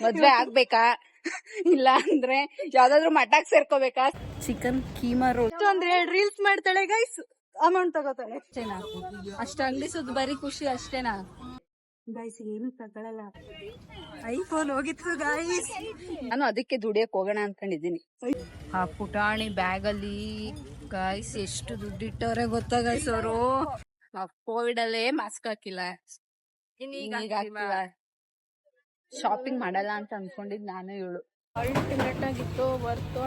ಮದ್ವೆ ಆಗ್ಬೇಕಾ ಇಲ್ಲ ಅಂದ್ರೆ ಯಾವ್ದಾದ್ರು ಮಠಕ್ ಸೇರ್ಕೋಬೇಕಾ? ಚಿಕನ್ ಕೀಮಾ ರೋಲ್ ಅಂದ್ರೆ ರೀಲ್ಸ್ ಮಾಡ್ತಾಳೆ ಗೈಸ್, ಅಮೌಂಟ್ ತಗೋತಾಳೆ ಅಷ್ಟೇನಾ? ಅಷ್ಟ ಅಂಗಡಿಸೋದು ಬರೀ ಖುಷಿ ಅಷ್ಟೇನಾ? ಗೈಸ್ ಏನು ತಗೊಳಲ್ಲ, ಐಫೋನ್ ಹೋಗಿತ್ತು ಗೈಸ್. ನಾನು ಅದಕ್ಕೆ ದುಡಿಯಕ್ ಹೋಗೋಣ ಅನ್ಕೊಂಡಿದೀನಿ. ಆ ಪುಟಾಣಿ ಬ್ಯಾಗ್ ಅಲ್ಲಿ ಗೈಸ್ ಎಷ್ಟು ದುಡ್ಡಿಟ್ಟವ್ರೆ ಗೊತ್ತಾ ಗೈಸ್ ಅವರು. ಕೋವಿಡ್ ಅಲ್ಲೇ ಮಾಸ್ಕ್ ಹಾಕಿಲ್ಲ, ಶಾಪಿಂಗ್ ಮಾಡಲ್ಲ ಅಂತ ಅನ್ಕೊಂಡಿದ್ ನಾನು. ಇವಳು ಅಲ್ಟಿಮೇಟ್ ಆಗಿತ್ತು worth.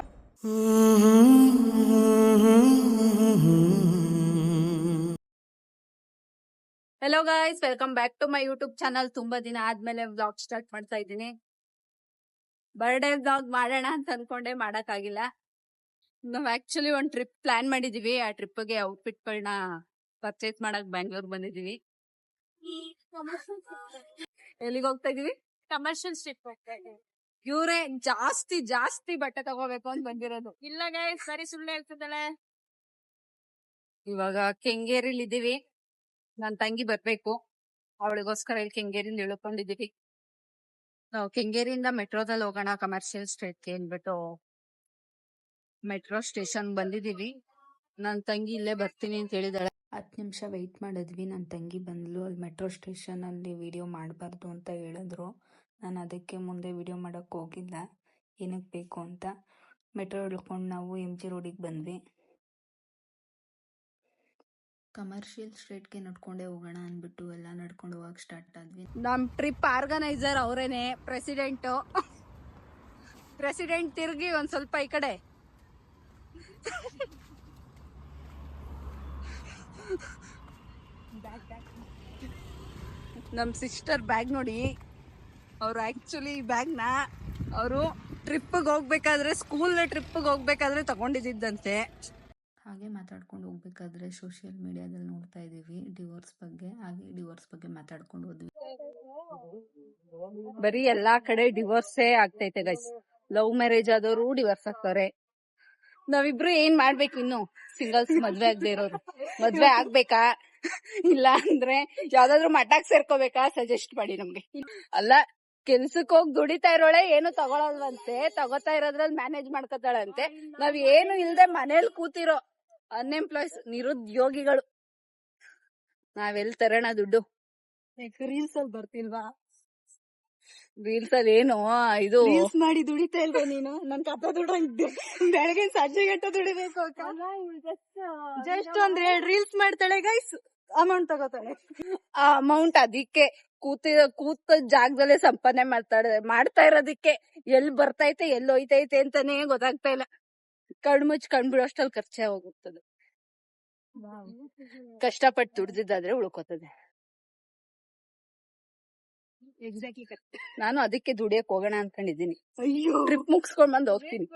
Hello guys, welcome back to my YouTube channel. ತುಂಬಾ ದಿನ ಆದ್ಮೇಲೆ ವ್ಲಾಗ್ ಸ್ಟಾರ್ಟ್ ಮಾಡ್ತಾ ಇದ್ದೀನಿ. ಬರ್ಡೇ ವ್ಲಾಗ್ ಮಾಡೋಣ ಅಂತ ಅನ್ಕೊಂಡೆ, ಮಾಡಕ್ ಆಗಿಲ್ಲ. ನಾವ್ ಆಕ್ಚುಲಿ ಒಂದ್ ಟ್ರಿಪ್ ಪ್ಲಾನ್ ಮಾಡಿದೀವಿ. ಆ ಟ್ರಿಪ್ಗೆ ಔಟ್ಫಿಟ್ ಗಳನ್ನ ಪರ್ಚೇಸ್ ಮಾಡಕ್ ಬ್ಯಾಂಗ್ಳೂರ್ ಬಂದಿದೀವಿ. ಎಲ್ಲಿಗೆ ಹೋಗ್ತಾ ಇದೀವಿ? ಕಮರ್ಷಿಯಲ್ ಸ್ಟ್ರೀಟ್ ಹೋಗ್ತಾ ಇದ್ದೀವಿ. ಇವ್ರೆ ಜಾಸ್ತಿ ಬಟ್ಟೆ ತಗೋಬೇಕು ಅಂತ ಬಂದಿರೋದು. ಇಲ್ಲ ಗೈಸ್, ಸರಿ ಸುಳ್ಳು ಹೇಳ್ತಿದ್ದಾಳೆ. ಇವಾಗ ಕೆಂಗೇರಿಲಿ ಇದೀವಿ. ನನ್ ತಂಗಿ ಬರ್ಬೇಕು, ಅವಳಿಗೋಸ್ಕರ ಇಲ್ಲಿ ಕೆಂಗೇರಿಲಿ ಇಳ್ಕೊಂಡಿದೀವಿ. ನಾವು ಕೆಂಗೇರಿಯಿಂದ ಮೆಟ್ರೋದಲ್ಲಿ ಹೋಗೋಣ ಕಮರ್ಷಿಯಲ್ ಸ್ಟ್ರೀಟ್ಗೆ ಅಂದ್ಬಿಟ್ಟು ಮೆಟ್ರೋ ಸ್ಟೇಷನ್ ಬಂದಿದೀವಿ. ನನ್ ತಂಗಿ ಇಲ್ಲೇ ಬರ್ತೀನಿ ಅಂತ ಹೇಳಿದಾಳೆ. 10 ನಿಮಿಷ ವೆಯ್ಟ್ ಮಾಡಿದ್ವಿ. ನನ್ನ ತಂಗಿ ಬಂದ್ಲು. ಅಲ್ಲಿ ಮೆಟ್ರೋ ಸ್ಟೇಷನ್ ಅಲ್ಲಿ ವಿಡಿಯೋ ಮಾಡಬಾರ್ದು ಅಂತ ಹೇಳಿದ್ರು. ನಾನು ಅದಕ್ಕೆ ಮುಂದೆ ವಿಡಿಯೋ ಮಾಡಕ್ ಹೋಗಿಲ್ಲ, ಏನಕ್ಕೆ ಬೇಕು ಅಂತ. ಮೆಟ್ರೋ ಇಳ್ಕೊಂಡು ನಾವು MG ರೋಡಿಗೆ ಬಂದ್ವಿ. ಕಮರ್ಷಿಯಲ್ ಸ್ಟ್ರೀಟ್ಗೆ ನಡ್ಕೊಂಡೇ ಹೋಗೋಣ ಅಂದ್ಬಿಟ್ಟು ಎಲ್ಲ ನಡ್ಕೊಂಡು ಹೋಗಕ್ ಸ್ಟಾರ್ಟ್ ಆದ್ವಿ. ನಮ್ ಟ್ರಿಪ್ ಆರ್ಗನೈಸರ್ ಅವರೇನೆ, ಪ್ರೆಸಿಡೆಂಟ್ ತಿರ್ಗಿ ಒಂದ್ ಸ್ವಲ್ಪ ಈ ಕಡೆ. ನಮ್ ಸಿಸ್ಟರ್ ಬ್ಯಾಗ್ ನೋಡಿ. ಅವ್ರು ಆಕ್ಚುಲಿ ಈ ಬ್ಯಾಗ್ನ ಅವರು ಟ್ರಿಪ್ಗೆ ಹೋಗ್ಬೇಕಾದ್ರೆ, ಸ್ಕೂಲ್ ಟ್ರಿಪ್ಗೆ ಹೋಗ್ಬೇಕಾದ್ರೆ ತಗೊಂಡಿದ್ದಂತೆ. ಹಾಗೆ ಮಾತಾಡ್ಕೊಂಡು ಹೋಗ್ಬೇಕಾದ್ರೆ ಸೋಷಿಯಲ್ ಮೀಡಿಯಾದಲ್ಲಿ ನೋಡ್ತಾ ಇದೀವಿ ಡಿವೋರ್ಸ್ ಬಗ್ಗೆ. ಹಾಗೆ ಡಿವೋರ್ಸ್ ಬಗ್ಗೆ ಮಾತಾಡ್ಕೊಂಡು ಹೋದ್ವಿ. ಬರೀ ಎಲ್ಲಾ ಕಡೆ ಡಿವೋರ್ಸೇ ಆಗ್ತೈತೆ ಗೈಸ್. ಲವ್ ಮ್ಯಾರೇಜ್ ಆದವರು ಡಿವೋರ್ಸ್ ಆಗ್ತಾರೆ. ನಾವಿಬ್ರು ಏನ್ ಮಾಡ್ಬೇಕು? ಇನ್ನು ಸಿಂಗಲ್ಸ್, ಮದ್ವೆ ಆಗದೆ ಇರೋರು. ಮದ್ವೆ ಆಗ್ಬೇಕಾ ಇಲ್ಲ ಅಂದ್ರೆ ಯಾವ್ದಾದ್ರು ಮಠಕ್ ಸೇರ್ಕೋಬೇಕಾ? ಸಜೆಸ್ಟ್ ಮಾಡಿ ನಮ್ಗೆ. ಅಲ್ಲ, ಕೆಲ್ಸಕ್ ಹೋಗಿ ದುಡಿತಾ ಇರೋಳೆ ಏನು ತಗೊಳಲ್ವಂತೆ, ತಗೋತಾ ಇರೋದ್ರಲ್ಲಿ ಮ್ಯಾನೇಜ್ ಮಾಡ್ಕೊತಾಳಂತೆ. ನಾವ್ ಏನು ಇಲ್ದೆ ಮನೇಲಿ ಕೂತಿರೋ ಅನ್ಎಂಪ್ಲಾಯ್ಸ್, ನಿರುದ್ಯೋಗಿಗಳು. ನಾವೆಲ್ ತರೋಣ ದುಡ್ಡು? ರೀಲ್ಸ್ ಅಲ್ಲಿ ಬರ್ತಿಲ್ವಾ? ರೀಲ್ಸ್ ಅಲ್ಲಿ ಏನು ಇದು ರೀಲ್ಸ್ ಮಾಡಿ ದುಡಿತಾ ಇಲ್ವಾ ನೀನು? ನನ್ ಕಪ್ಪ ದುಡ್ಡು ಬೆಳಗ್ಗೆ ಸಂಜೆ ಗಂಟ ದುಡಿಬೇಕು. ಜಸ್ಟ್ ಅಂದ್ರೆ ರೀಲ್ಸ್ ಮಾಡ್ತಾಳೆ ಗೈಸ್, ಅಮೌಂಟ್ ತಗೋತಾಳೆ. ಆ ಅಮೌಂಟ್ ಅದಕ್ಕೆ ಕೂತ ಜಾಗದಲ್ಲೇ ಸಂಪಾದನೆ ಮಾಡ್ತಾ ಇರೋದಕ್ಕೆ. ಎಲ್ಲಿ ಬರ್ತೈತೆ ಎಲ್ಲಿ ಹೋಯ್ತೈತೆ ಅಂತಾನೆ ಗೊತ್ತಾಗ್ತಾ ಇಲ್ಲ. ಕಣ್ಮುಚ್ಚಿ ಕಣ್ಬಿಡೋಷ್ಟಲ್ಲಿ ಖರ್ಚೆ ಹೋಗುತ್ತದೆ. ಕಷ್ಟಪಟ್ಟು ದುಡ್ದಿದ್ದಾದ್ರೆ ಉಳ್ಕೋತದೆ. ಎಕ್ಸಾಕ್ಟ್ಲಿ. ನಾನು ಅದಕ್ಕೆ ದುಡಿಯಕ್ ಹೋಗೋಣ ಅನ್ಕೊಂಡಿದೀನಿ. ಅಯ್ಯೋ, ಟ್ರಿಪ್ ಮುಗಿಸ್ಕೊಂಡ್ ಬಂದು ಹೋಗ್ತೀನಿ.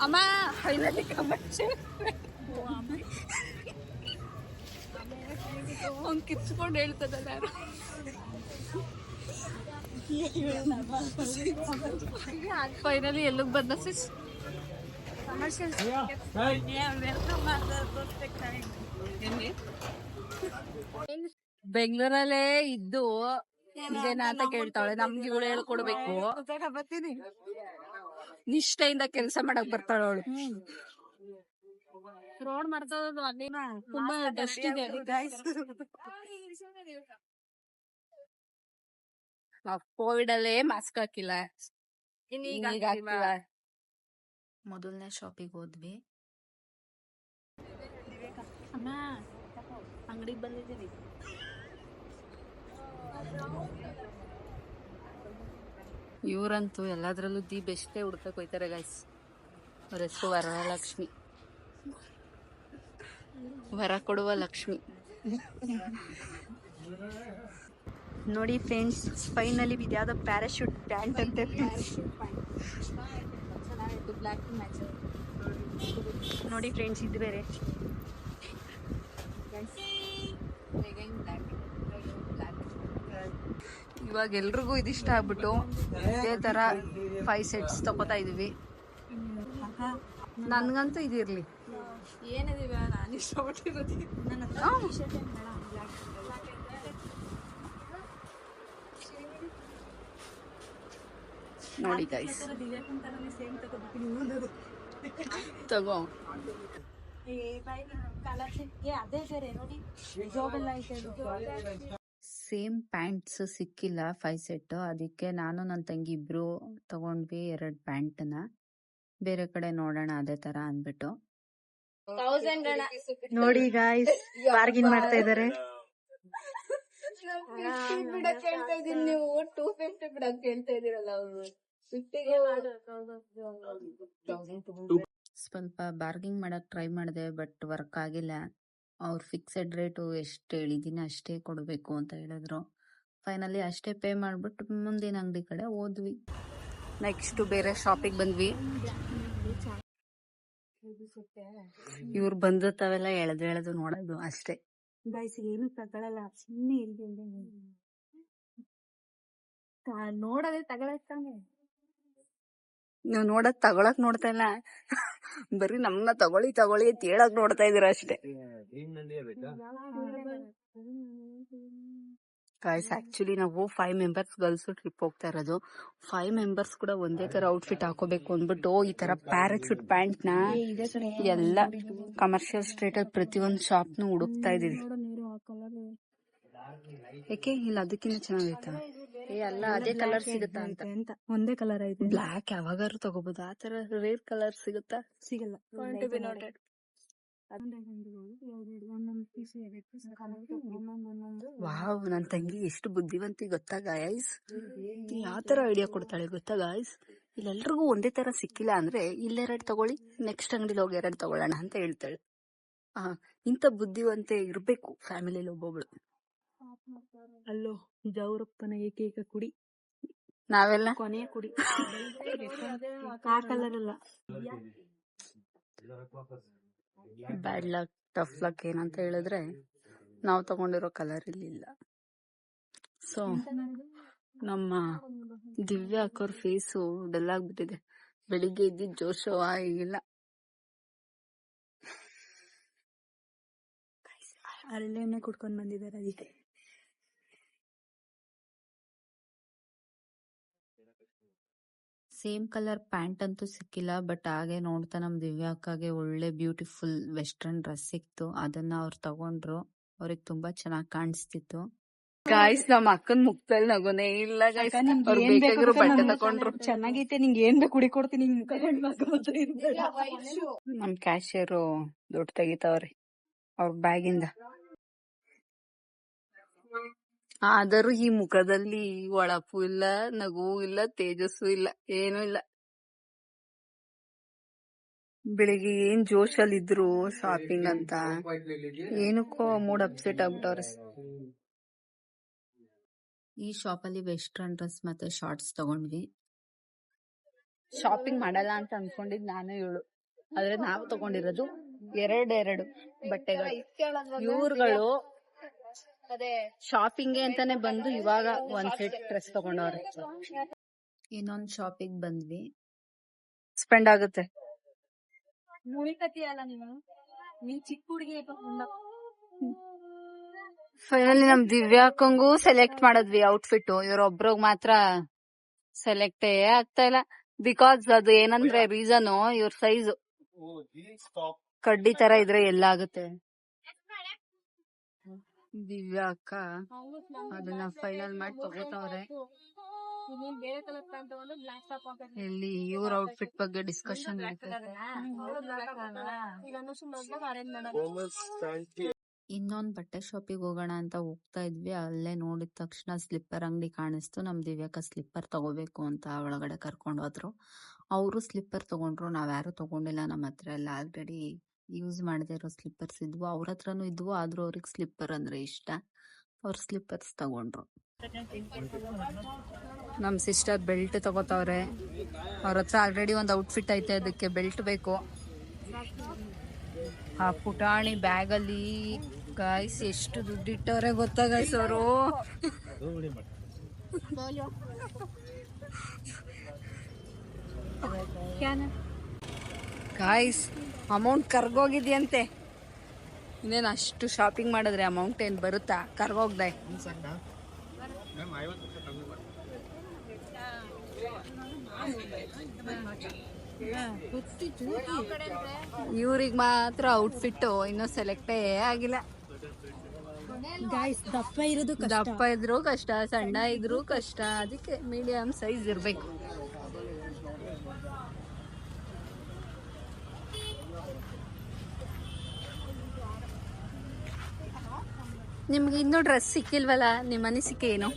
ಅಮ್ಮ ಅವ್ನ್ ಕಿರ್ಚ್ಕೊಂಡು ಹೇಳ್ತದಲ್ಲ. ಫೈನಲಿ ಎಲ್ಲಿಗೆ ಬಂದ ಸಿಸ್? ಬೆಂಗಳೂರಲ್ಲೇ ಇದ್ದು ಇದೇನ ಅಂತ ಕೇಳ್ತಾವಳೆ. ನಮ್ಗೆ ಇವಳು ಹೇಳ್ಕೊಡ್ಬೇಕು. ಬರ್ತೀನಿ. ನಿಷ್ಠೆಯಿಂದ ಕೆಲಸ ಮಾಡಕ್ ಬರ್ತಾಳ ಅವಳು. ರೋಡ್ ಮಾಡ್ತದ ಅಲ್ಲಿನ ತುಂಬಾ ಡಸ್ಟ್ ಇದೆ. ಕೋವಿಡ್ ಅಲ್ಲೇ ಮಾಸ್ಕ್ ಹಾಕಿಲ್ಲ, ಈಗ ಮೊದಲನೇ ಶಾಪಿಗೆ ಹೋದ್ವಿ. ಅಮ್ಮ ಅಂಗಡಿಗೆ ಬಂದಿದ್ದೀನಿ. ಇವ್ರಂತೂ ಎಲ್ಲಾದ್ರಲ್ಲೂ ದಿ ಬೆಸ್ಟೇ ಹುಡ್ಕಕ್ ಹೋಯ್ತಾರೆ ಗೈಸ್. ಅವ್ರ ಹೆಸರು ವರಲಕ್ಷ್ಮಿ, ವರ ಕೊಡುವ ಲಕ್ಷ್ಮಿ. ನೋಡಿ ಫ್ರೆಂಡ್ಸ್, ಫೈನಲಿ ಇದ್ಯಾವುದೋ ಪ್ಯಾರಾಶೂಟ್ ಪ್ಯಾಂಟ್ ಅಂತೆ. ನೋಡಿ ಫ್ರೆಂಡ್ಸ್, ಇದು ಬೇರೆ. ಇವಾಗ ಎಲ್ರಿಗೂ ಇದಿಷ್ಟ ಆಗ್ಬಿಟ್ಟು ಇದೇ ತರ 5 ಸೆಟ್ಸ್ ತಗೋತಾ ಇದೀವಿ. ನನ್ಗಂತೂ ಇದಿರ್ಲಿ. ಏನಿದೀವ ನಾನು ಇಷ್ಟಪಟ್ಟಿರೋದು. ನೋಡಿ ಗೈಸ್ ತಗೋ. ಅದೇ ಬೇರೆ ನೋಡಿ ಜಾಬೆಲ್ಲ ಐತೆ. ಸೇಮ್ ಪ್ಯಾಂಟ್ಸ್ ಸಿಕ್ಕಿಲ್ಲ 5 ಸೆಟ್, ಅದಕ್ಕೆ ನಾನು ನನ್ನ ತಂಗಿ ಇಬ್ರು ತಗೊಂಡ್ವಿ 2 ಪ್ಯಾಂಟ್ನ. ಬೇರೆ ಕಡೆ ನೋಡೋಣ ಅದೇ ತರ ಅಂದ್ಬಿಟ್ಟು. ನೋಡಿ ಗಾಯ್ಸ್ ಬಾರ್ಗಿನ್ ಮಾಡ್ತಾ ಇದಾರೆ. ಬಿಡಕ್ ಹೇಳ್ತಾ ಇದೀನಿ, ನೀವು 250 ಬಿಡಕ್ ಹೇಳ್ತಾ ಇದೀರಲ್ಲ. ಅವರು ಸ್ವಲ್ಪ ಬಾರ್ಗಿಂಗ್ ಮಾಡಕ್ ಟ್ರೈ ಮಾಡಿದೆ, ಬಟ್ ವರ್ಕ್ ಆಗಿಲ್ಲ. ಅವ್ರು ಫಿಕ್ಸೆಡ್ ರೇಟು ಎಷ್ಟು ಹೇಳಿದೀನಿ ಅಷ್ಟೇ ಕೊಡಬೇಕು ಅಂತ ಹೇಳಿದ್ರು. ಫೈನಲಿ ಅಷ್ಟೇ ಪೇ ಮಾಡ್ಬಿಟ್ಟು ಮುಂದಿನ ಅಂಗಡಿ ಕಡೆ ಹೋದ್ವಿ. ನೆಕ್ಸ್ಟ್ ಬೇರೆ ಶಾಪಿಗೆ ಬಂದ್ವಿ. ಇವ್ರು ಬಂದಿರ್ತಾವೆಲ್ಲ ಎಳೆದು ನೋಡೋದು ಅಷ್ಟೇ. ಏನು ತಗೊಳಲ್ಲ, ಸುಮ್ಮನೆ ನೋಡೋದೇ ತಗೊಳಕ್ತಾನೆ. ನೀವು ನೋಡಕ್ ತಗೊಳಕ್ ನೋಡ್ತಾ ಇಲ್ಲ, ಬರೀ ನಮ್ನ ತಗೊಳ್ಳಿ ಅಂತ ಹೇಳಕ್ ನೋಡ್ತಾ ಇದೀರ ಅಷ್ಟೇ. ಗಾಯ್ಸ್ ಆಕ್ಚುಲಿ ನಾವು 5 ಮೆಂಬರ್ಸ್ ಗರ್ಲ್ಸ್ ಟ್ರಿಪ್ ಹೋಗ್ತಾ ಇರೋದು. 5 ಮೆಂಬರ್ಸ್ ಕೂಡ ಒಂದೇ ತರ ಔಟ್ಫಿಟ್ ಹಾಕೋಬೇಕು ಅಂದ್ಬಿಟ್ಟು ಈ ತರ ಪ್ಯಾರಾಚೂಟ್ ಪ್ಯಾಂಟ್ ನ ಎಲ್ಲ ಕಮರ್ಷಿಯಲ್ ಸ್ಟ್ರೀಟ್ ಅಲ್ಲಿ ಪ್ರತಿಯೊಂದು ಶಾಪ್ ನು ಹುಡುಕ್ತಾ ಇದೀವಿ. ಯಾಕೆ ಇಲ್ಲ ಅದಕ್ಕಿಂತ ಚೆನ್ನಾಗೈತಾ? ಅಲ್ಲ ಅದೇ ಕಲರ್ ಸಿಗುತ್ತಾ ಅಂತ. ಒಂದೇ ಕಲರ್ ಐತೆ. ಬ್ಲಾಕ್ ಯಾವಾಗಾರು ತಗೋಬಹುದು, ಆ ತರ ರೇರ್ ಕಲರ್ ಸಿಗುತ್ತಾ? ಸಿಗಲ್ಲ. ವಾವ್, ನನ್ ತಂಗಿ ಎಷ್ಟು ಬುದ್ಧಿವಂತಿ ಗೊತ್ತಾ ಗಾಯ್ಸ್. ಯಾವ ತರ ಐಡಿಯಾ ಕೊಡ್ತಾಳೆ ಗೊತ್ತಾ ಗಾಯ್ಸ್. ಇಲ್ಲೆಲ್ರಿಗೂ ಒಂದೇ ತರ ಸಿಕ್ಕಿಲ್ಲ ಅಂದ್ರೆ ಇಲ್ಲೆರಡು ತಗೊಳ್ಳಿ, ನೆಕ್ಸ್ಟ್ ಅಂಗಡಿಲಿ ಹೋಗಿ 2 ತಗೊಳ್ಳೋಣ ಅಂತ ಹೇಳ್ತಾಳೆ. ಇಂಥ ಬುದ್ಧಿವಂತೆ ಇರ್ಬೇಕು ಫ್ಯಾಮಿಲಿಲಿ ಒಬ್ಬೊಬ್ಳು. ಅಲ್ಲೋ ಜೌರಪ್ಪನ ಏಕೈಕ ಕುಡಿ ನಾವೆಲ್ಲ ಕೊನೆಯ ಕುಡಿ. ಆ ಕಲರ್ ಅಲ್ಲ. ಬ್ಯಾಡ್ ಲಕ್ ಟಫ್ ಲಕ್ ಏನಂತ ಹೇಳಿದ್ರೆ ನಾವು ತಗೊಂಡಿರೋ ಕಲರ್ ಇಲ್ಲಿಲ್ಲ. ಸೊ ನಮ್ಮ ದಿವ್ಯಾ ಅಕ್ಕವ್ರ ಫೇಸು ಡಲ್ ಆಗ್ಬಿಟ್ಟಿದೆ. ಬೆಳಿಗ್ಗೆ ಇದ್ದಿದ್ ಜೋಶು ಈಗಿಲ್ಲ. ಅಲ್ಲೇನೆ ಕುಡ್ಕೊಂಡ್ ಬಂದಿದ್ದಾರೆ ಅದಕ್ಕೆ. ಸೇಮ್ ಕಲರ್ ಪ್ಯಾಂಟ್ ಅಂತೂ ಸಿಕ್ಕಿಲ್ಲ, ಬಟ್ ಹಾಗೆ ನೋಡ್ತಾ ನಮ್ ದಿವ್ಯಾ ಅಕ್ಕಗೆ ಒಳ್ಳೆ ಬ್ಯೂಟಿಫುಲ್ ವೆಸ್ಟರ್ನ್ ಡ್ರೆಸ್ ಸಿಕ್ತು. ಅದನ್ನ ಅವ್ರು ತಗೊಂಡ್ರು. ಅವ್ರಿಗೆ ತುಂಬಾ ಚೆನ್ನಾಗಿ ಕಾಣಿಸ್ತಿತ್ತು. ಗಾಯ್ಸ್ ನಮ್ಮ ಅಕ್ಕನ್ ಮುಖದಲ್ಲಿ ನಗುನೇ ಇಲ್ಲ ಗಾಯ್ಸ್. ಬೇಕಾಗಿರೋ ಬಟ್ಟೆ ತಗೊಂಡ್ರು. ಚೆನ್ನಾಗೈತೆ, ನಿಂಗೆ ಏನ್ ಬೇಕು ಕುಡಿ ಕೊಡ್ತೀನಿ. ನಮ್ ಕ್ಯಾಶಿಯರು ದುಡ್ಡು ತೆಗಿತಾವ್ರಿ ಅವ್ರ ಬ್ಯಾಗಿಂದ. ಆದರೂ ಈ ಮುಖದಲ್ಲಿ ಒಳಪು ಇಲ್ಲ, ನಗು ಇಲ್ಲ, ತೇಜಸ್ಸು ಇಲ್ಲ, ಏನೂ ಇಲ್ಲ. ಬೆಳಿಗ್ಗೆ ಏನ್ ಜೋಶಲ್ಲಿ ಇದ್ರು ಶಾಪಿಂಗ್ ಅಂತ, ಏನಕ್ಕೋ ಮೂಡ್ ಅಪ್ಸೆಟ್ ಆಗ್ಬಿಟ್ಟವ್ರೆ. ಈ ಶಾಪಲ್ಲಿ ವೆಸ್ಟರ್ನ್ ಡ್ರೆಸ್ ಮತ್ತೆ ಶಾರ್ಟ್ಸ್ ತಗೊಂಡ್ವಿ. ಶಾಪಿಂಗ್ ಮಾಡಲ್ಲ ಅಂತ ಅನ್ಕೊಂಡಿದ್ ನಾನು ಇವಳು, ಆದ್ರೆ ನಾವು ತಗೊಂಡಿರೋದು 2 ಬಟ್ಟೆಗಳು. ಇವ್ರುಗಳು ಶಾಪಿಂಗ್ ಅಂತಾನೆ ಬಂದು ಇವಾಗ 1 ಸೆಟ್ ಡ್ರೆಸ್ ತಗೊಂಡವ್ರೆ. ಇನ್ನೊಂದ್ ಶಾಪಿಂಗ್ ಬಂದ್ವಿ. ಸ್ಪೆಂಡ್ ಆಗುತ್ತೆ. ಚಿಕ್ಕ ಹುಡುಗಿ. ಫೈನಲಿ ನಮ್ ದಿವ್ಯಾ ಅಕ್ಕಂಗೂ ಸೆಲೆಕ್ಟ್ ಮಾಡಿದ್ವಿ ಔಟ್ಫಿಟ್. ಇವ್ರೊಬ್ರಿಗೆ ಮಾತ್ರ ಸೆಲೆಕ್ಟೇ ಆಗ್ತಾ ಇಲ್ಲ. ಬಿಕಾಸ್ ಅದು ಏನಂದ್ರೆ ರೀಸನ್ ಇವ್ರ ಸೈಜ್ ಕಡ್ಡಿ ತರ ಇದ್ರೆ ಎಲ್ಲ ಆಗುತ್ತೆ. ದಿವ್ಯಾ ಅಕ್ಕ ಅದನ್ನ ಫೈನಲ್ ಮಾಡಿ ತಗೋತಾವ್ರೆ. ಇಲ್ಲಿ ಇವ್ರ ಔಟ್ಫಿಟ್ ಬಗ್ಗೆ ಡಿಸ್ಕಷನ್ ಇನ್ನೊಂದ್ ಬಟ್ಟೆ ಶಾಪಿಗೆ ಹೋಗೋಣ ಅಂತ ಹೋಗ್ತಾ ಇದ್ವಿ. ಅಲ್ಲೇ ನೋಡಿದ ತಕ್ಷಣ ಸ್ಲಿಪ್ಪರ್ ಅಂಗಡಿ ಕಾಣಿಸ್ತು. ನಮ್ ದಿವ್ಯಾಕ ಸ್ಲಿಪ್ಪರ್ ತಗೋಬೇಕು ಅಂತ ಒಳಗಡೆ ಕರ್ಕೊಂಡು ಹೋದ್ರು. ಅವರು ಸ್ಲಿಪ್ಪರ್ ತಗೊಂಡ್ರು. ನಾವ್ಯಾರು ತಗೊಂಡಿಲ್ಲ. ನಮ್ಮ ಹತ್ರ ಎಲ್ಲ ಆಲ್ರೆಡಿ ಯೂಸ್ ಮಾಡದೇ ಇರೋ ಸ್ಲಿಪ್ಪರ್ಸ್ ಇದ್ವು. ಅವ್ರ ಹತ್ರನೂ ಇದ್ವು, ಆದ್ರೂ ಅವ್ರಿಗೆ ಸ್ಲಿಪ್ಪರ್ ಅಂದ್ರೆ ಇಷ್ಟ. ಅವ್ರ ಸ್ಲಿಪ್ಪರ್ಸ್ ತಗೊಂಡ್ರು. ನಮ್ ಸಿಸ್ಟರ್ ಬೆಲ್ಟ್ ತಗೋತಾವ್ರೆ. ಅವ್ರ ಹತ್ರ ಆಲ್ರೆಡಿ ಒಂದು ಔಟ್ಫಿಟ್ ಐತೆ, ಅದಕ್ಕೆ ಬೆಲ್ಟ್ ಬೇಕು. ಆ ಪುಟಾಣಿ ಬ್ಯಾಗ್ ಅಲ್ಲಿ ಗಾಯ್ಸ್ ಎಷ್ಟು ದುಡ್ಡು ಇಟ್ಟವ್ರೆ ಗೊತ್ತಾ ಗಾಯ್ಸ್ ಅವರು. ಗಾಯ್ಸ್ ಅಮೌಂಟ್ ಕರ್ಗೋಗಿದ್ಯಂತೆ. ಇನ್ನೇನು ಅಷ್ಟು ಶಾಪಿಂಗ್ ಮಾಡಿದ್ರೆ ಅಮೌಂಟ್ ಏನ್ ಬರುತ್ತಾ? ಕರ್ಗೋಗ್ದೆ. ಇವ್ರಿಗೆ ಮಾತ್ರ ಔಟ್ಫಿಟ್ ಇನ್ನೂ ಸೆಲೆಕ್ಟೇ ಆಗಿಲ್ಲ. ಗಾಯ್ಸ್ ದಪ್ಪ ಇರೋದು ದಪ್ಪ ಇದ್ರು ಕಷ್ಟ, ಸಣ್ಣ ಇದ್ರು ಕಷ್ಟ, ಅದಕ್ಕೆ ಮೀಡಿಯಂ ಸೈಜ್ ಇರ್ಬೇಕು. ನಿಮ್ಗೆ ಇನ್ನೂ ಡ್ರೆಸ್ ಸಿಕ್ಕಿಲ್ವಲ್ಲ, ನಿಮ್ಮ ಅನಿಸಿಕೆ ಏನು?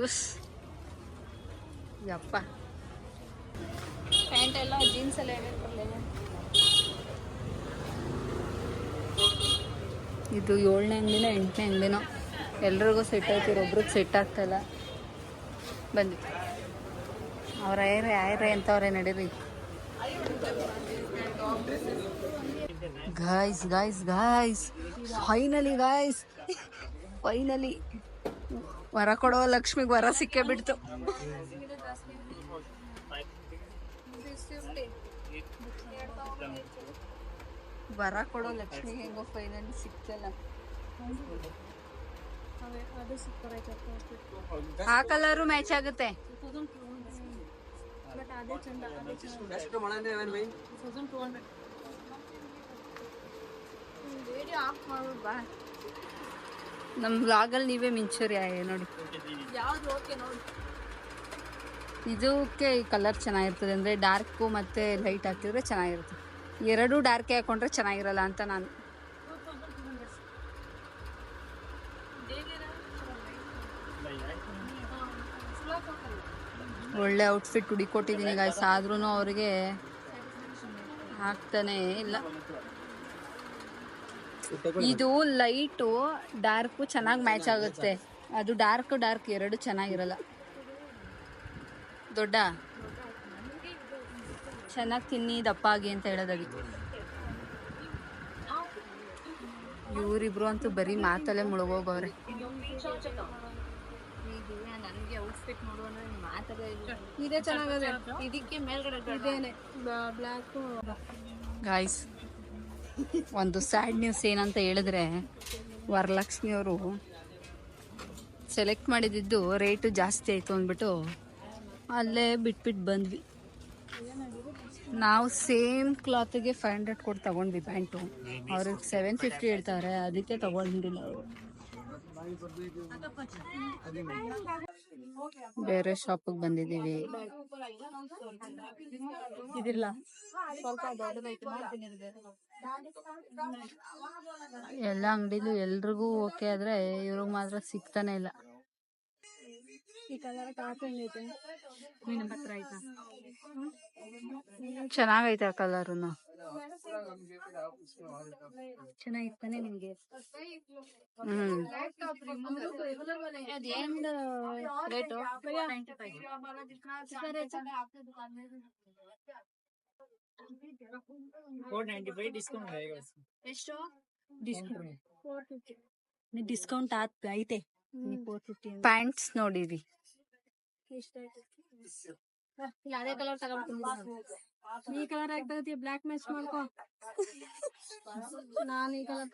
ಉಸ್. ಯಪ್ಪ ಪ್ಯಾಂಟ್ ಎಲ್ಲ ಜೀನ್ಸ್ ಎಲ್ಲ ಇದು 7ನೇ ಅಂಗಡಿನೋ 8ನೇ ಅಂಗಡಿನೋ, ಎಲ್ರಿಗೂ ಸೆಟ್ ಆಯ್ತಿರೋ ಒಬ್ರಿಗೆ ಸೆಟ್ ಆಗ್ತಾಯಿಲ್ಲ. ಬನ್ನಿ ಅವ್ರ ಆಯ್ರೆ ಅಂತವ್ರೆ ನಡೀರಿ. Guys guys guys finally guys finally ವರ ಕೊಡೋ ಲಕ್ಷ್ಮಿಗೆ ವರ ಸಿಕ್ಕೇ ಬಿಡ್ತು. ವರ ಕೊಡೋ ಲಕ್ಷ್ಮಿಗೆ ಹೆಂಗೋ ಫೈನಲಿ ಸಿಕ್ತಲ್ಲ. ಆ ಕಲರು ಮ್ಯಾಚ್ ಆಗುತ್ತೆ. ನಮ್ ವ್ಲಾಗಲ್ಲಿ ನೀವೇ ಮಿಂಚೂರಿ ನೋಡಿ. ಇದಕ್ಕೆ ಕಲರ್ ಚೆನ್ನಾಗಿರ್ತದೆ, ಅಂದ್ರೆ ಡಾರ್ಕು ಮತ್ತೆ ಲೈಟ್ ಹಾಕಿದ್ರೆ ಚೆನ್ನಾಗಿರುತ್ತೆ. ಎರಡೂ ಡಾರ್ಕ್ ಹಾಕೊಂಡ್ರೆ ಚೆನ್ನಾಗಿರಲ್ಲ ಅಂತ ನಾನು. ಒಳ್ಳೆ ಔಟ್ಫಿಟ್ ಹುಡುಕೊಟ್ಟಿದ್ದೀನಿ ಗಾಯ್ಸ್, ಆದ್ರೂ ಅವ್ರಿಗೆ ಆಗ್ತಾನೆ ಇಲ್ಲ. ಇದು ಲೈಟು ಡಾರ್ಕು ಚೆನ್ನಾಗಿ ಮ್ಯಾಚ್ ಆಗುತ್ತೆ, ಅದು ಡಾರ್ಕ್ ಎರಡು ಚೆನ್ನಾಗಿರಲ್ಲ. ದೊಡ್ಡ ಚೆನ್ನಾಗಿ ತಿನ್ನಿ ದಪ್ಪಾಗಿ ಅಂತ ಹೇಳೋದಾಗಿತ್ತು. ಇವರಿಬ್ರು ಅಂತೂ ಬರೀ ಮಾತಲ್ಲೇ ಮುಳುಗೋಗವ್ರೆ. ನನಗೆ ಔಟ್ಫಿಟ್ ನೋಡುವ ಮಾತಲ್ಲೇ ಇದೇ ಚೆನ್ನಾಗದೆ, ಇದಕ್ಕೆ ಮೇಲ್ಗಡೆ ಇದೇನೆ ಬ್ಲ್ಯಾಕು. ಗಾಯ್ಸ್ ಒಂದು ಸ್ಯಾಡ್ ನ್ಯೂಸ್ ಏನಂತ ಹೇಳಿದ್ರೆ, ವರಲಕ್ಷ್ಮಿ ಅವರು ಸೆಲೆಕ್ಟ್ ಮಾಡಿದ್ದು ರೇಟು ಜಾಸ್ತಿ ಆಯಿತು ಅಂದ್ಬಿಟ್ಟು ಅಲ್ಲೇ ಬಿಟ್ಬಿಟ್ಟು ಬಂದ್ವಿ. ನಾವು ಸೇಮ್ ಕ್ಲಾತ್ಗೆ 500 ಕೊಟ್ಟು ತಗೊಂಡ್ವಿ ಪ್ಯಾಂಟು, ಅವ್ರಿಗೆ 750 ಹೇಳ್ತಾರೆ, ಅದಕ್ಕೆ ತಗೊಂಡಿಲ್ಲ ಅವರು. ಬೇರೆ ಶಾಪಿಗೆ ಬಂದಿದ್ದೀವಿ. ಇದಿಲ್ಲ ಎಲ್ಲ ಅಂಗಡಿಲೂ ಎಲ್ರಿಗೂ ಓಕೆ ಆದ್ರೆ ಇವ್ರಿಗೆ ಮಾತ್ರ ಸಿಗ್ತಾನೆ ಇಲ್ಲ. ಚೆನ್ನಾಗೈತೆ ಆ ಕಲರ್ನು, ಚೆನ್ನಾಗಿರ್ತಾನೆ ನಿಮ್ಗೆ. ರೇಟು ಡಿಸ್ಕೌಂಟ್ ಐತೆ. ಪ್ಯಾಂಟ್ಸ್ ನೋಡಿರಿ, ಯಾವ್ದೇ ಕಲರ್ ತಗೊಂಡ್ಬಿಟ್ಟು ಈ ಕಲರ್ ಆಗಿ ತಗೋತೀಯ, ಬ್ಲ್ಯಾಕ್ ಮ್ಯಾಚ್ ಮಾಡ್ಕೊ. ನಾನು ಈ ಕಲರ್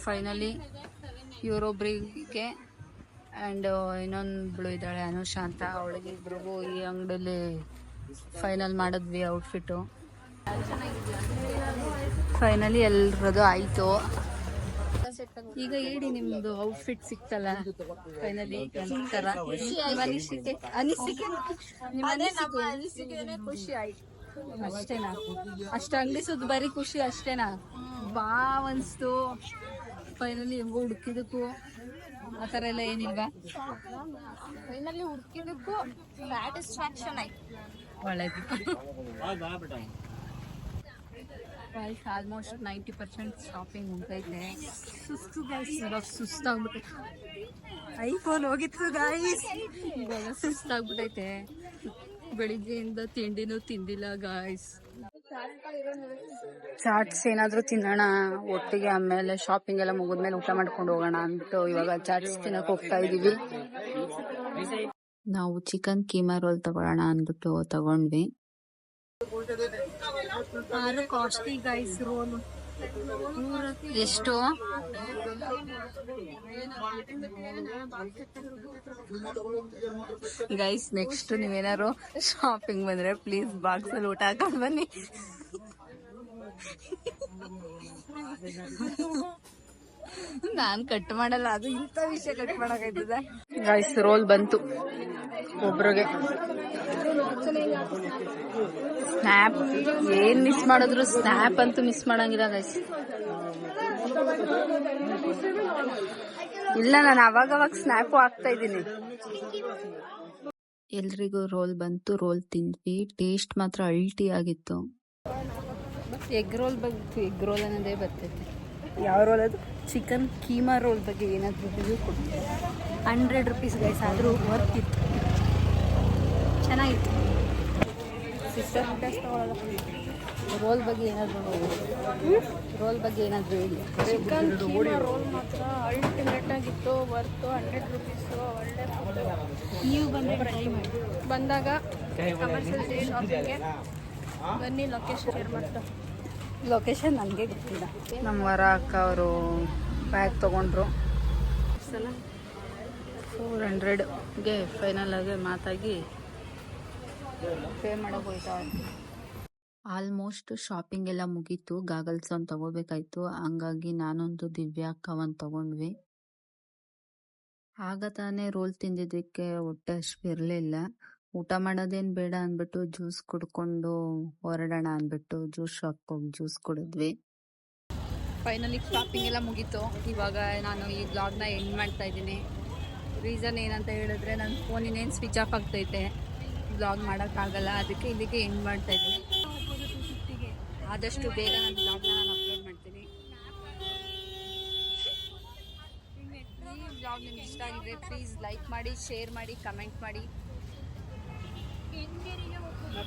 ಫೈನಲಿ ಇವರೊಬ್ರಿಗೆ ಆ್ಯಂಡ್ ಇನ್ನೊಂದು ಇದ್ದಾಳೆ ಅನುಷಾ ಅಂತ, ಅವಳಿಗೆ ಇಬ್ರಿಗೂ ಈ ಅಂಗಡಿಯಲ್ಲಿ ಫೈನಲ್ ಮಾಡಿದ್ವಿ ಔಟ್ಫಿಟ್ಟು. ಫೈನಲಿ ಎಲ್ರದ್ದು ಆಯಿತು. ಈಗ ಹೇಳಿ ನಿಮ್ದು ಔಟ್ಫಿಟ್ ಸಿಕ್ತಲ್ಲ ಫೈನಲಿ, ಖುಷಿ ಆಯ್ತು ಅಷ್ಟೇನಾ? ಅಷ್ಟ ಅಂಗಡಿ ಸುತ್ತ ಬರೀ ಖುಷಿ ಅಷ್ಟೇನಾ? ಬಾ ಅನ್ಸ್ತು ಫೈನಲಿ. ಹೆಂಗೋ ಹುಡುಕಿದಕ್ಕೂ ಆ ಥರ ಎಲ್ಲ ಏನಿಲ್ವಾ? ಫೈನಲಿ ಹುಡುಕಿದಕ್ಕೂ ಸ್ಯಾಟಿಸ್ಫ್ಯಾಕ್ಷನ್ ಆಯ್ತು, ಒಳ್ಳೇದು. ಆಲ್ಮೋಸ್ಟ್ 90% ಶಾಪಿಂಗ್ ಮುಗ್ದೈತೆ. ಸುಸ್ತಾಗ್ಬಿಟ್ಟೈತೆ. ಐಫೋನ್ ಹೋಗಿತ್ತು ಗಾಯ್ಸ್, ಇವಾಗ ಸುಸ್ತಾಗ್ಬಿಟ್ಟೈತೆ. ಬೆಳಿಗ್ಗೆಯಿಂದ ತಿಂಡಿನೂ ತಿಂದಿಲ್ಲ ಗಾಯ್ಸ್. ಚಾಟ್ಸ್ ಏನಾದರೂ ತಿನ್ನೋಣ ಒಟ್ಟಿಗೆ, ಆಮೇಲೆ ಶಾಪಿಂಗ್ ಎಲ್ಲ ಮುಗಿದ್ಮೇಲೆ ಊಟ ಮಾಡ್ಕೊಂಡು ಹೋಗೋಣ ಅಂದ್ಬಿಟ್ಟು ಇವಾಗ ಚಾಟ್ಸ್ ತಿನ್ನಕ್ಕೆ ಹೋಗ್ತಾ ಇದೀವಿ. ನಾವು ಚಿಕನ್ ಕೀಮಾ ರೋಲ್ ತಗೊಳ್ಳೋಣ ಅಂದ್ಬಿಟ್ಟು ತಗೊಂಡ್ವಿ. ಆದ್ರೆ ಕಾಸ್ಟ್ಲಿ ಗೈಸ್ ರೋಲ್ ಎಷ್ಟು? ಗೈಸ್ ನೆಕ್ಸ್ಟ್ ನೀವೇನಾರು ಶಾಪಿಂಗ್ ಬಂದ್ರೆ ಪ್ಲೀಸ್ ಬಾಕ್ಸ್ ಅಲ್ಲಿ ಊಟ ಹಾಕೊಂಡ್ ಬನ್ನಿ. ನಾನ್ ಕಟ್ ಮಾಡಲ್ಲ, ಅದು ಇಂಥ ವಿಷಯ ಕಟ್ ಮಾಡಕೈತದ. ಗೈಸ್ ರೋಲ್ ಬಂತು ಒಬ್ರಿಗೆ. ಸ್ನ್ಯಾಪ್ ಏನ್ ಮಿಸ್ ಮಾಡಿದ್ರು ಸ್ನ್ಯಾಪ್ ಅಂತೂ ಮಿಸ್ ಮಾಡಂಗಿಲ್ಲ ಗೈಸ್. ಇಲ್ಲ, ನಾನು ಅವಾಗವಾಗ ಸ್ನ್ಯಾಪು ಹಾಕ್ತಾ ಇದ್ದೀನಿ. ಎಲ್ರಿಗೂ ರೋಲ್ ಬಂತು, ರೋಲ್ ತಿಂದ್ವಿ. ಟೇಸ್ಟ್ ಮಾತ್ರ ಅಲ್ಟಿ ಆಗಿತ್ತು. ಎಗ್ ರೋಲ್ ಬಗ್ಗೆ, ಎಗ್ ರೋಲ್ ಅನ್ನೋದೇ ಬರ್ತೈತೆ. ಯಾವ ರೋಲ್ ಅದು? ಚಿಕನ್ ಕೀಮಾ ರೋಲ್ ಬಗ್ಗೆ ಏನಾದರೂ ರಿವ್ಯೂ ಕೊಡ್ತೀವಿ. 100 rupees ಗೈಸ್, ಆದರೂ ವರ್ತ್ ಇತ್ತು, ಚೆನ್ನಾಗಿತ್ತು. ಸಿಸ್ಟರ್ ರೋಲ್ ಬಗ್ಗೆ ಏನಾದರೂ ಹೇಳಿ. ಚಿಕನ್ ಕೀಮಾ ರೋಲ್ ಮಾತ್ರ ಅಲ್ಟಿಮೇಟ್ ಆಗಿತ್ತು, ವರ್ತು. 100 rupees, ಒಳ್ಳೆ ಫುಡ್. ನೀವು ಬಂದರೆ ಟ್ರೈ ಮಾಡಿ. ಬಂದಾಗ ಕಮರ್ಷಿಯಲ್ ಶಾಪಿಂಗ್ಗೆ ಬನ್ನಿ. ಲೊಕೇಶನ್ ಶೇರ್ ಮಾಡ್ತಾ. ಲೊಕೇಶನ್ ನನಗೆ ಗೊತ್ತಿಲ್ಲ. ನಮ್ಮ ವರ ಅಕ್ಕ ಅವರು ಬ್ಯಾಗ್ ತೊಗೊಂಡ್ರು. 400ಗೆ ಫೈನಲ್ ಆಗಿ ಮಾತಾಗಿ ಪೇ ಮಾಡೋಕೆ ಹೋಯ್ತಾ. ಆಲ್ಮೋಸ್ಟ್ ಶಾಪಿಂಗ್ ಎಲ್ಲ ಮುಗೀತು. ಗಾಗಲ್ಸ್ ಒಂದು ತಗೋಬೇಕಾಯ್ತು, ಹಂಗಾಗಿ ನಾನೊಂದು, ದಿವ್ಯಾ ಅಕ್ಕ ಒಂದು ತಗೊಂಡ್ವಿ. ಆಗ ತಾನೇ ರೋಲ್ ತಿಂದಿದ್ದಕ್ಕೆ ಹೊಟ್ಟೆ ಅಷ್ಟು ಇರಲಿಲ್ಲ. ಊಟ ಮಾಡೋದೇನು ಬೇಡ ಅಂದ್ಬಿಟ್ಟು ಜ್ಯೂಸ್ ಕುಡ್ಕೊಂಡು ಹೊರಡೋಣ ಅಂದ್ಬಿಟ್ಟು ಜ್ಯೂಸ್ ಶಾಪ್ಗೆ ಹೋಗಿ ಜ್ಯೂಸ್ ಕುಡಿದ್ವಿ. ಫೈನಲಿ ಶಾಪಿಂಗ್ ಎಲ್ಲ ಮುಗೀತು. ಇವಾಗ ನಾನು ಈ ಬ್ಲಾಗ್ನ ಎಂಡ್ ಮಾಡ್ತಾ ಇದ್ದೀನಿ. ರೀಸನ್ ಏನಂತ ಹೇಳಿದ್ರೆ ನನ್ನ ಫೋನ್ ಇನ್ನೇನು ಸ್ವಿಚ್ ಆಫ್ ಆಗ್ತೈತೆ, ಬ್ಲಾಗ್ ಮಾಡೋಕ್ಕಾಗಲ್ಲ. ಅದಕ್ಕೆ ಇಲ್ಲಿಗೆ ಎಂಡ್ ಮಾಡ್ತಾ ಇದ್ದೀನಿ. ಆದಷ್ಟು ಬೇಗ ನನ್ನ ಬ್ಲಾಗ್ನ ನಾನು ಅಪ್ಲೋಡ್ ಮಾಡ್ತೀನಿ. ಈ ಬ್ಲಾಗ್ ನಿಮ್ಗೆ ಇಷ್ಟ ಆಗಿದ್ರೆ ಪ್ಲೀಸ್ ಲೈಕ್ ಮಾಡಿ, ಶೇರ್ ಮಾಡಿ, ಕಮೆಂಟ್ ಮಾಡಿ.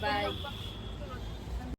ಬಾಯ್.